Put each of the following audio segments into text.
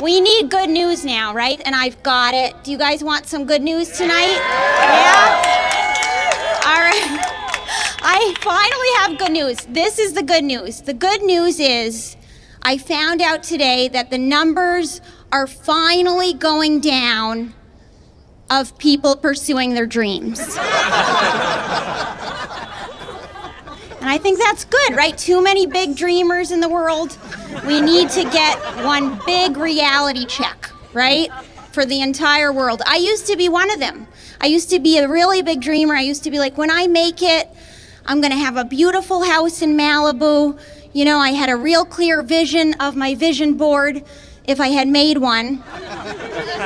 We need good news now, right? And I've got it. Do you guys want some good news tonight? Yeah? All right. I finally have good news. This is the good news. The good news is I found out today that the numbers are finally going down of people pursuing their dreams. And I think that's good, right? Too many big dreamers in the world. We need to get one big reality check, right? For the entire world. I used to be one of them. I used to be a really big dreamer. I used to be like, when I make it, I'm gonna have a beautiful house in Malibu. You know, I had a real clear vision of my vision board if I had made one.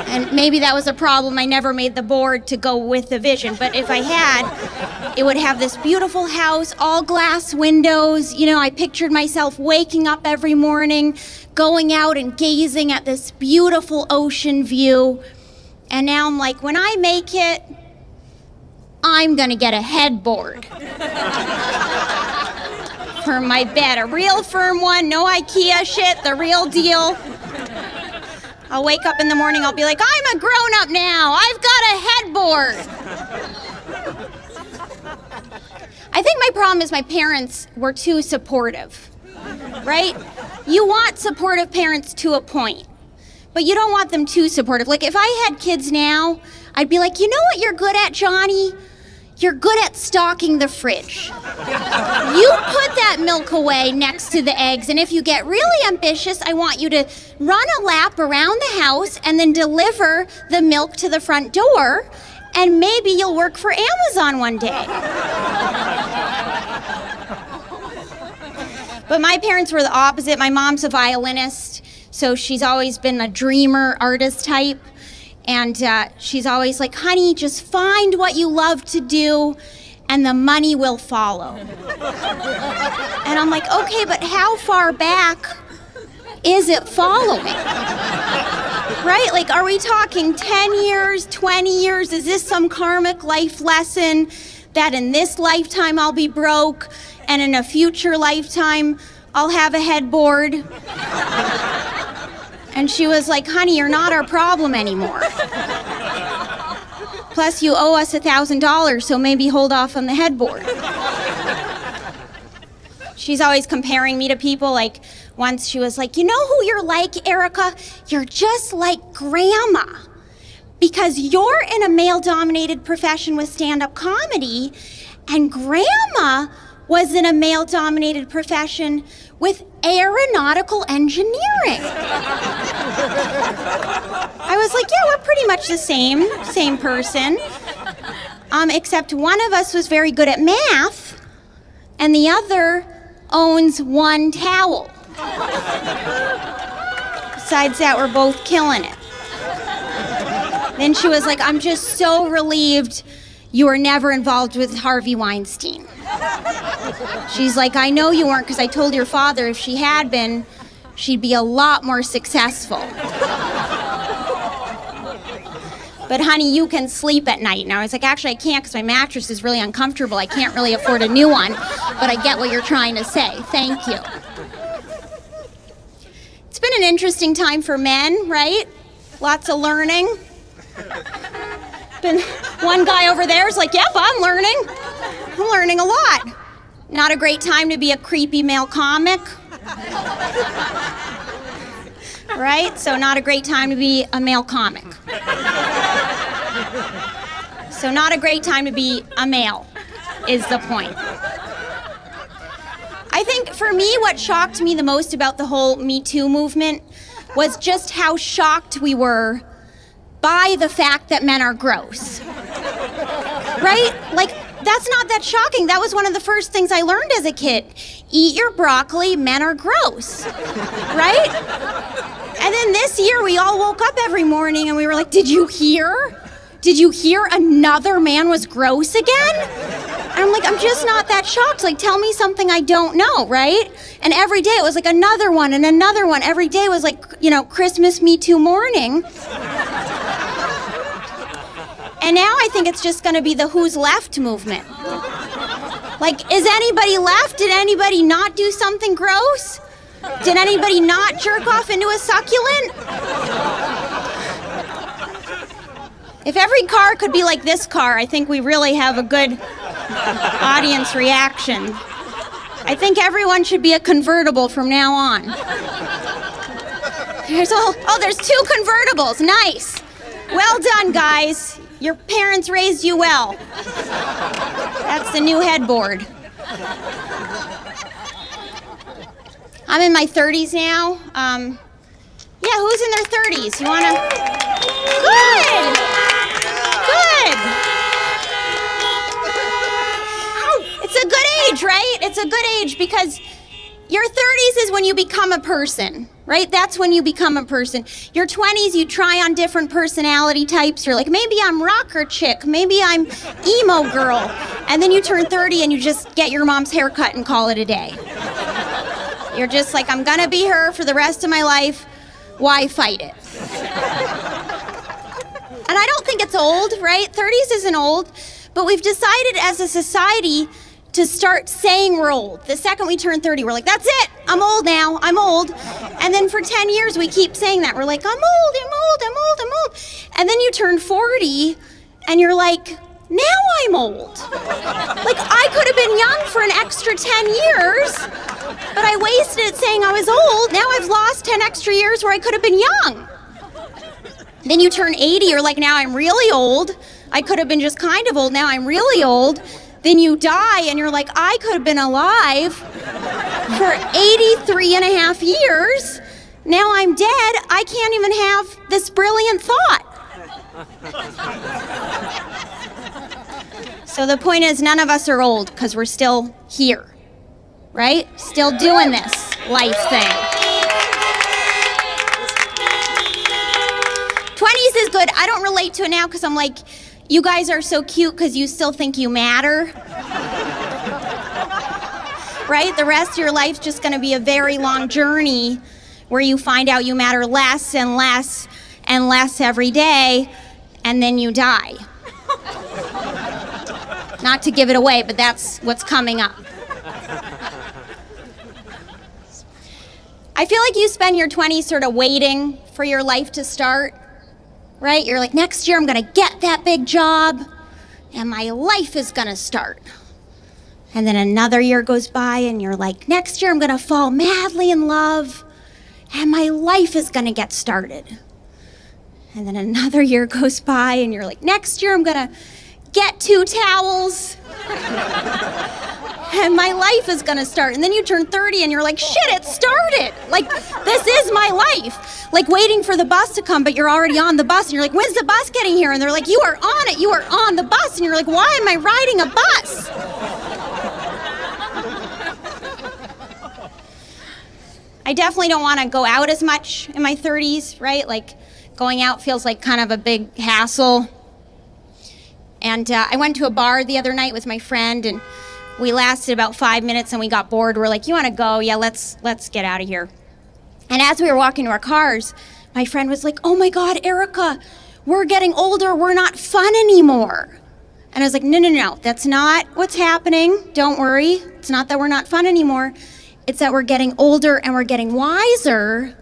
And maybe that was a problem. I never made the board to go with the vision. But if I had, it would have this beautiful house, all glass windows. You know, I pictured myself waking up every morning, going out and gazing at this beautiful ocean view. And now I'm like, when I make it, I'm gonna get a headboard for my bed. A real firm one, no IKEA shit, the real deal. I'll wake up in the morning, I'll be like, I'm a grown-up now. I've got a headboard. I think my problem is my parents were too supportive, right? You want supportive parents to a point, but you don't want them too supportive. Like if I had kids now, I'd be like, you know what you're good at, Johnny? You're good at stocking the fridge. You put that milk away next to the eggs, and if you get really ambitious, I want you to run a lap around the house and then deliver the milk to the front door, and maybe you'll work for Amazon one day. But my parents were the opposite. My mom's a violinist, so she's always been a dreamer, artist type. And she's always like, honey, just find what you love to do and the money will follow. And I'm like, okay, but how far back is it following? Right? Like, are we talking 10 years, 20 years? Is this some karmic life lesson that in this lifetime I'll be broke and in a future lifetime I'll have a headboard? And she was like, honey, you're not our problem anymore. Plus, you owe us $1,000, so maybe hold off on the headboard. She's always comparing me to people. Like, once she was like, you know who you're like, Erica? You're just like Grandma. Because you're in a male-dominated profession with stand-up comedy, and Grandma was in a male-dominated profession with aeronautical engineering. I was like, yeah, we're pretty much the same person. Except one of us was very good at math, and the other owns one towel. Besides that, we're both killing it. Then she was like, I'm just so relieved you were never involved with Harvey Weinstein. She's like, I know you weren't because I told your father if she had been, she'd be a lot more successful. But honey, you can sleep at night. And I was like, actually I can't because my mattress is really uncomfortable. I can't really afford a new one, but I get what you're trying to say. Thank you. It's been an interesting time for men, right? Lots of learning. Been one guy over there is like, yep, I'm learning a lot. Not a great time to be a creepy male comic. Right? So not a great time to be a male comic. So not a great time to be a male is the point. I think for me, what shocked me the most about the whole Me Too movement was just how shocked we were by the fact that men are gross. Right? Like, that's not that shocking. That was one of the first things I learned as a kid. Eat your broccoli, men are gross. Right? And then this year, we all woke up every morning and we were like, did you hear? Did you hear another man was gross again? And I'm like, I'm just not that shocked. Like, tell me something I don't know, right? And every day it was like another one and another one. Every day was like, you know, Christmas Me Too morning. And now I think it's just gonna be the who's left movement. Like, is anybody left? Did anybody not do something gross? Did anybody not jerk off into a succulent? big car could be like this car. I think we really have a good audience reaction. I think everyone should be a convertible from now on. There's 2 convertibles. Nice. Well done, guys. Your parents raised you well. That's the new headboard. I'm in my 30s now. Yeah, who's in their 30s? You wanna? Good. Good. It's a good age, right? It's a good age because your 30s is when you become a person, right? That's when you become a person. Your 20s, you try on different personality types. You're like, maybe I'm rocker chick, maybe I'm emo girl. And then you turn 30 and you just get your mom's haircut and call it a day. You're just like, I'm gonna be her for the rest of my life. Why fight it? And I don't think it's old, right? 30s isn't old, but we've decided as a society to start saying we're old. The second we turn 30, we're like, that's it, I'm old now, I'm old. And then for 10 years, we keep saying that. We're like, I'm old, I'm old, I'm old, I'm old. And then you turn 40, and you're like, now I'm old. Like, I could have been young for an extra 10 years, but I wasted it saying I was old. Now I've lost 10 extra years where I could have been young. Then you turn 80, you're like, now I'm really old. I could have been just kind of old, now I'm really old. Then you die and you're like, I could have been alive for 83 and a half years. Now I'm dead, I can't even have this brilliant thought. So the point is, none of us are old because we're still here, right? Still doing this life thing. 20s is good. I don't relate to it now because I'm like, you guys are so cute because you still think you matter. Right? The rest of your life's just going to be a very long journey where you find out you matter less and less and less every day, and then you die. Not to give it away, but that's what's coming up. I feel like you spend your 20s sort of waiting for your life to start, right? You're like, next year I'm gonna get that big job, and my life is gonna start. And then another year goes by, and you're like, next year I'm gonna fall madly in love, and my life is gonna get started. And then another year goes by, and you're like, next year I'm gonna get 2 towels, and my life is gonna start. And then you turn 30 and you're like, shit, it started. Like, this is my life. Like waiting for the bus to come, but you're already on the bus, and you're like, when's the bus getting here? And they're like, you are on it, you are on the bus. And you're like, why am I riding a bus? I definitely don't wanna go out as much in my 30s, right? Like, going out feels like kind of a big hassle. And I went to a bar the other night with my friend, and we lasted about 5 minutes, and we got bored. We're like, you want to go? Yeah, let's get out of here. And as we were walking to our cars, my friend was like, oh my God, Erica, we're getting older. We're not fun anymore. And I was like, no, that's not what's happening. Don't worry. It's not that we're not fun anymore. It's that we're getting older and we're getting wiser,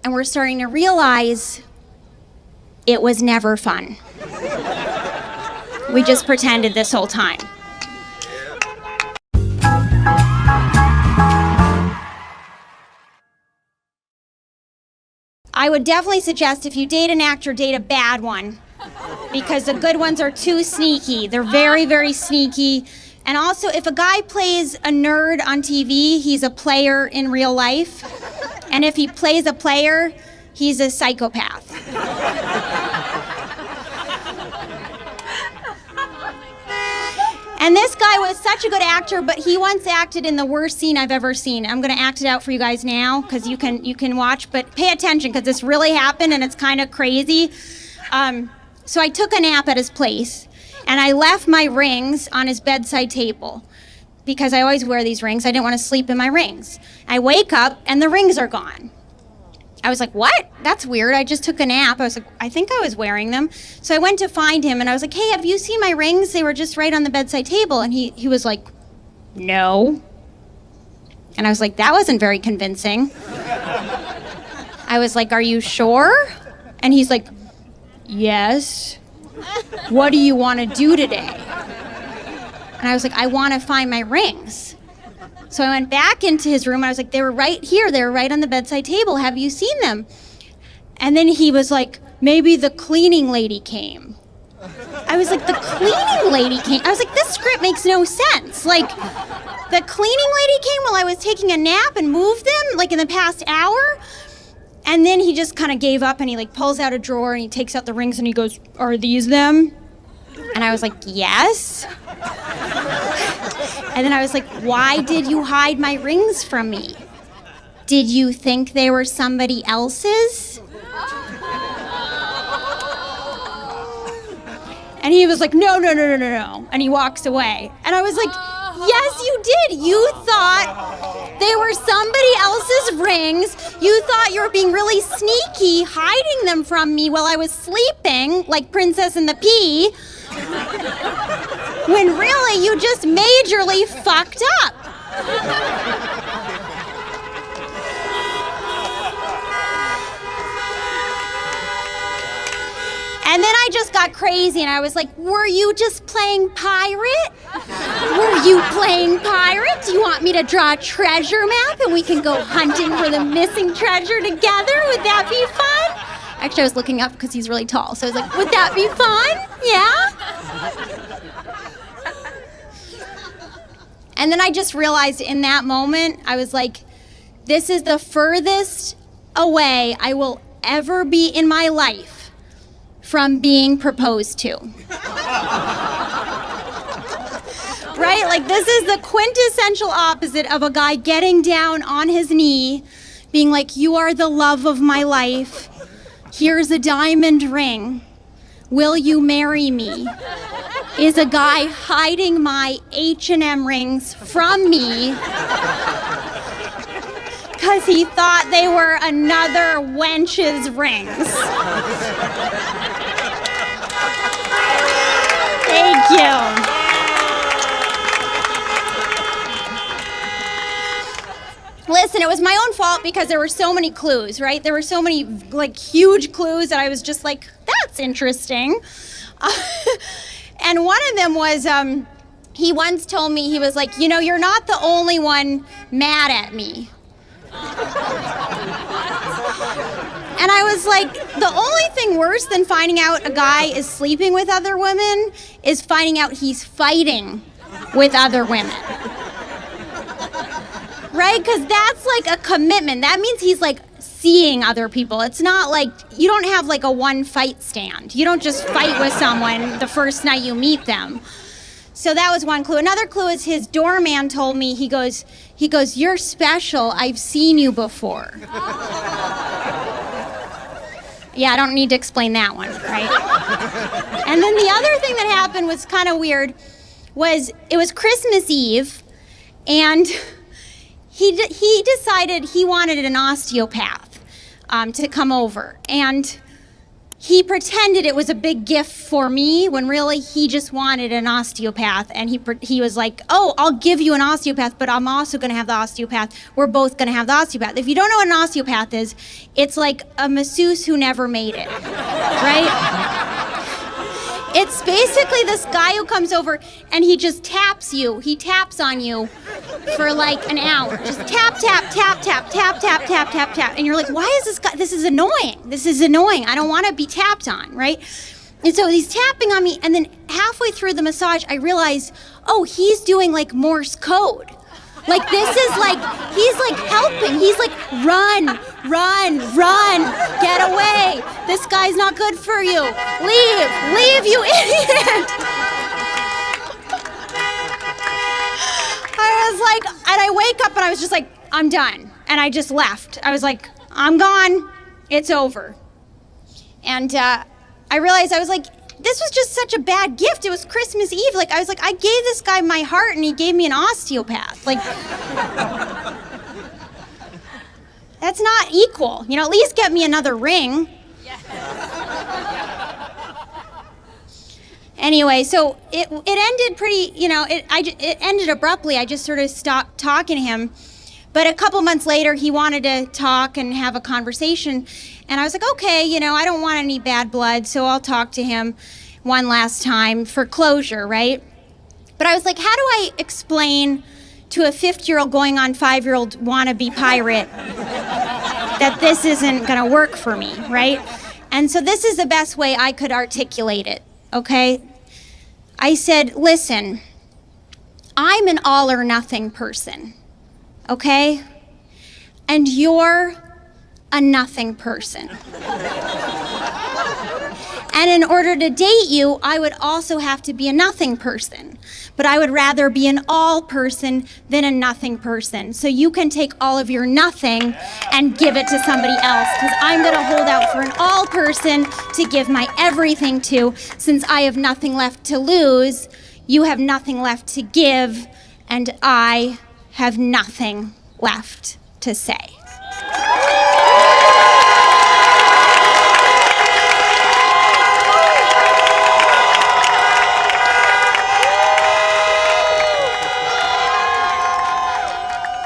and we're starting to realize it was never fun. We just pretended this whole time. I would definitely suggest if you date an actor, date a bad one, because the good ones are too sneaky. They're very, very sneaky. And also, if a guy plays a nerd on TV, he's a player in real life. And if he plays a player, he's a psychopath. And this guy was such a good actor, but he once acted in the worst scene I've ever seen. I'm gonna act it out for you guys now, because you can watch, but pay attention, because this really happened and it's kind of crazy. So I took a nap at his place, and I left my rings on his bedside table, because I always wear these rings. I didn't want to sleep in my rings. I wake up and the rings are gone. I was like, what? That's weird. I just took a nap. I was like, I think I was wearing them. So I went to find him, and I was like, hey, have you seen my rings? They were just right on the bedside table. And he was like, no. And I was like, that wasn't very convincing. I was like, are you sure? And he's like, yes. what do you want to do today? And I was like, I want to find my rings. So I went back into his room and I was like, they were right here. They were right on the bedside table. Have you seen them? And then he was like, maybe the cleaning lady came. I was like, the cleaning lady came? I was like, this script makes no sense. Like, the cleaning lady came while I was taking a nap and moved them, like in the past hour? And then he just kind of gave up and he like pulls out a drawer and he takes out the rings and he goes, are these them? And I was like, yes. And then I was like, why did you hide my rings from me? Did you think they were somebody else's? And he was like, no. And he walks away. And I was like, yes, you did. You thought they were somebody else's rings. You thought you were being really sneaky, hiding them from me while I was sleeping, like Princess and the Pea. When really you just majorly fucked up. And then I just got crazy and I was like, were you just playing pirate? Were you playing pirate? Do you want me to draw a treasure map and we can go hunting for the missing treasure together? Would that be fun? Actually, I was looking up because he's really tall. So I was like, would that be fun? Yeah? And then I just realized in that moment, I was like, this is the furthest away I will ever be in my life from being proposed to. Right? Like, this is the quintessential opposite of a guy getting down on his knee, being like, you are the love of my life. Here's a diamond ring. Will you marry me? Is a guy hiding my H&M rings from me because he thought they were another wench's rings. Thank you. Listen, it was my own fault because there were so many clues, right? There were so many, like, huge clues that I was just like, that's interesting. And one of them was, he once told me, he was like, you know, you're not the only one mad at me. And I was like, the only thing worse than finding out a guy is sleeping with other women is finding out he's fighting with other women. Right? Because that's like a commitment. That means he's like seeing other people. It's not like, you don't have like a one fight stand. You don't just fight with someone the first night you meet them. So that was one clue. Another clue is his doorman told me, he goes, you're special. I've seen you before. Yeah, I don't need to explain that one, right? And then the other thing that happened was kind of weird, was it was Christmas Eve, and he decided he wanted an osteopath to come over. And he pretended it was a big gift for me when really he just wanted an osteopath. And he was like, oh, I'll give you an osteopath, but I'm also going to have the osteopath. We're both going to have the osteopath. If you don't know what an osteopath is, it's like a masseuse who never made it, right? It's basically this guy who comes over and he just taps you. He taps on you for like an hour. Just tap, tap, tap, tap, tap, tap, tap, tap, tap. And you're like, why is this guy, this is annoying. This is annoying. I don't want to be tapped on, right? And so he's tapping on me, and then halfway through the massage, I realize, oh, he's doing like Morse code. Like, this is like, he's like helping. He's like, run, run, run, get away. This guy's not good for you. Leave, you idiot. I was like, and I wake up and I was just like, I'm done. And I just left. I was like, I'm gone. It's over. And I realized, I was like, this was just such a bad gift. It was Christmas Eve. Like, I was like, I gave this guy my heart and he gave me an osteopath. Like, that's not equal. You know, at least get me another ring. Anyway, so it ended pretty, you know, it ended abruptly. I just sort of stopped talking to him. But a couple months later, he wanted to talk and have a conversation. And I was like, okay, you know, I don't want any bad blood, so I'll talk to him. one last time for closure, right? But I was like, how do I explain to a 50-year-old going on 5-year-old wannabe pirate that this isn't gonna work for me, right? And so this is the best way I could articulate it, okay? I said, listen, I'm an all or nothing person, okay? And you're a nothing person. And in order to date you, I would also have to be a nothing person. But I would rather be an all person than a nothing person. So you can take all of your nothing and give it to somebody else, because I'm gonna hold out for an all person to give my everything to. Since I have nothing left to lose, you have nothing left to give, and I have nothing left to say.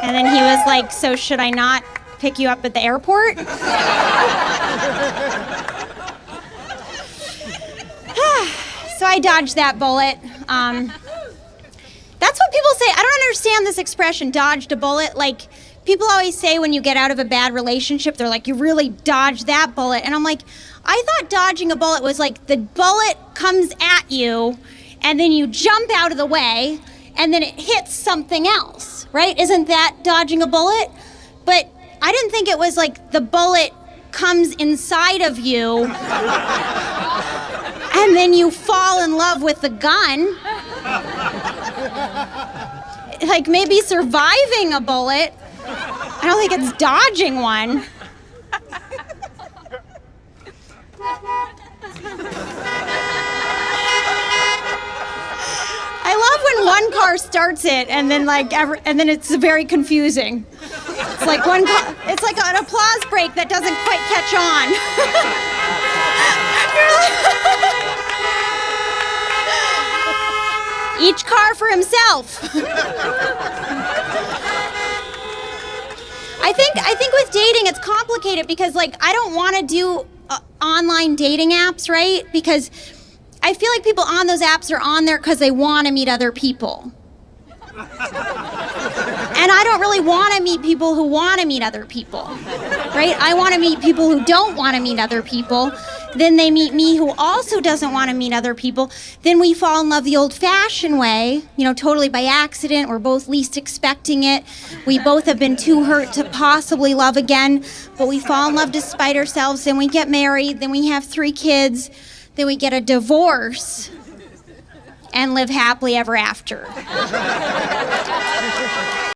And then he was like, so should I not pick you up at the airport? So I dodged that bullet. That's what people say. I don't understand this expression, dodged a bullet. Like, people always say when you get out of a bad relationship, they're like, you really dodged that bullet. And I'm like, I thought dodging a bullet was like the bullet comes at you and then you jump out of the way and then it hits something else, right? Isn't that dodging a bullet? But I didn't think it was like the bullet comes inside of you and then you fall in love with the gun. Like maybe surviving a bullet. I don't think it's dodging one. I love when one car starts it and then and then it's very confusing. It's like it's like an applause break that doesn't quite catch on. Each car for himself. I think with dating it's complicated because like I don't want to do online dating apps, right? Because I feel like people on those apps are on there because they want to meet other people. And I don't really want to meet people who want to meet other people, right? I want to meet people who don't want to meet other people. Then they meet me who also doesn't want to meet other people. Then we fall in love the old-fashioned way, totally by accident. We're both least expecting it. We both have been too hurt to possibly love again, but we fall in love despite ourselves. Then we get married. Then we have 3 kids. Then we get a divorce and live happily ever after.